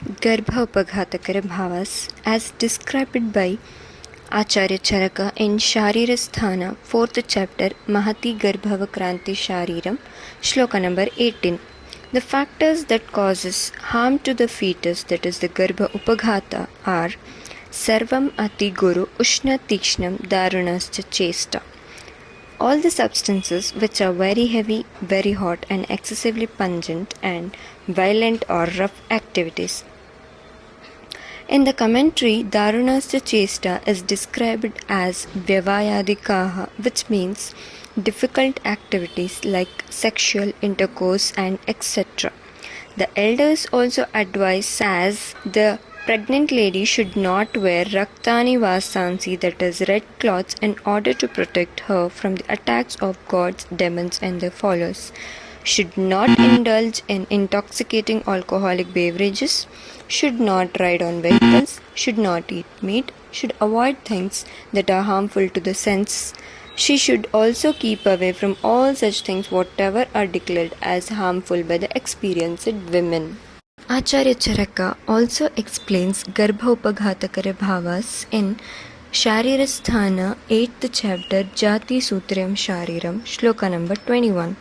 Garbhopaghatakara bhavas as described by Acharya Charaka in Sharirasthana, 4th chapter, Mahati Garbhavakranti Shariram, Shloka number 18. The factors that causes harm to the fetus, that is the Garbha Upaghata, are Sarvam Ati Guru Ushna Tikshnam Darunascha Chesta. All the substances which are very heavy, very hot and excessively pungent and violent or rough activities. In the commentary, Darunascha Chesta is described as Vyavayadikaha, which means difficult activities like sexual intercourse and etc. The elders also advise as the pregnant lady should not wear Raktani Vasansi, that is red cloths, in order to protect her from the attacks of gods, demons and their followers. Should not indulge in intoxicating alcoholic beverages, should not ride on vehicles, should not eat meat, should avoid things that are harmful to the sense. She should also keep away from all such things whatever are declared as harmful by the experienced women. Acharya Charaka also explains Garbhopaghatakara bhavas in Sharirasthana, 8th chapter, Jati Sutram Shariram, Shloka number 21.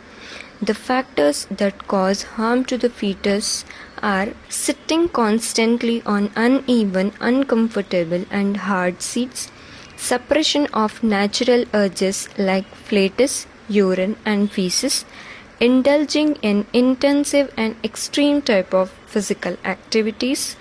The factors that cause harm to the fetus are sitting constantly on uneven, uncomfortable and hard seats, suppression of natural urges like flatus, urine and feces, indulging in intensive and extreme type of physical activities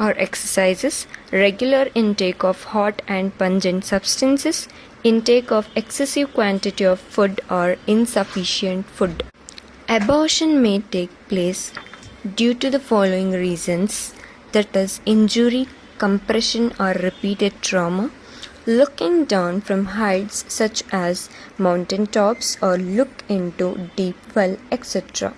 or exercises, regular intake of hot and pungent substances, intake of excessive quantity of food or insufficient food. Abortion may take place due to the following reasons, that is injury, compression or repeated trauma, looking down from heights such as mountain tops or look into deep well, etc.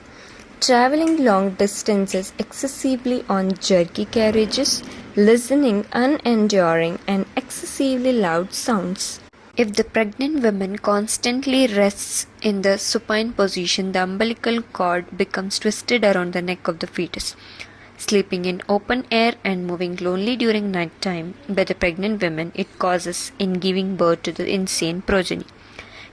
Traveling long distances excessively on jerky carriages, listening unenduring and excessively loud sounds. If the pregnant woman constantly rests in the supine position, the umbilical cord becomes twisted around the neck of the fetus. Sleeping in open air and moving lonely during night time by the pregnant women, it causes in giving birth to the insane progeny.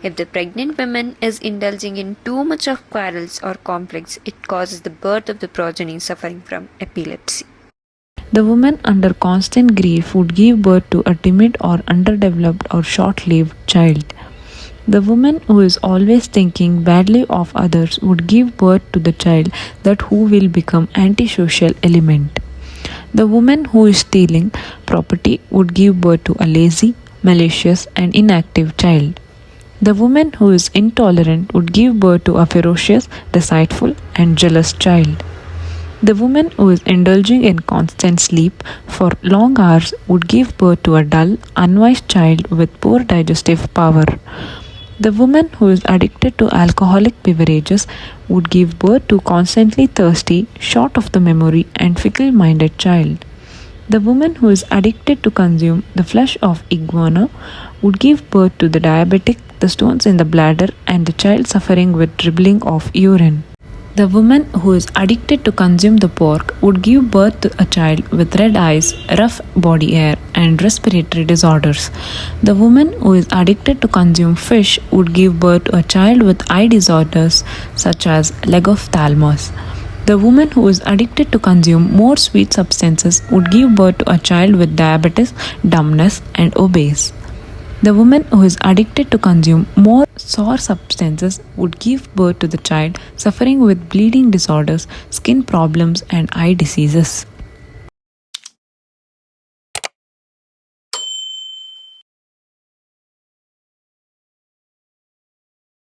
If the pregnant woman is indulging in too much of quarrels or conflicts, it causes the birth of the progeny suffering from epilepsy. The woman under constant grief would give birth to a timid or underdeveloped or short-lived child. The woman who is always thinking badly of others would give birth to the child that who will become antisocial element. The woman who is stealing property would give birth to a lazy, malicious and inactive child. The woman who is intolerant would give birth to a ferocious, deceitful and jealous child. The woman who is indulging in constant sleep for long hours would give birth to a dull, unwise child with poor digestive power. The woman who is addicted to alcoholic beverages would give birth to constantly thirsty, short of the memory and fickle-minded child. The woman who is addicted to consume the flesh of iguana would give birth to the diabetic, the stones in the bladder and the child suffering with dribbling of urine. The woman who is addicted to consume the pork would give birth to a child with red eyes, rough body hair and respiratory disorders. The woman who is addicted to consume fish would give birth to a child with eye disorders such as legophthalmos. The woman who is addicted to consume more sweet substances would give birth to a child with diabetes, dumbness and obese. The woman who is addicted to consume more sour substances would give birth to the child suffering with bleeding disorders, skin problems and eye diseases.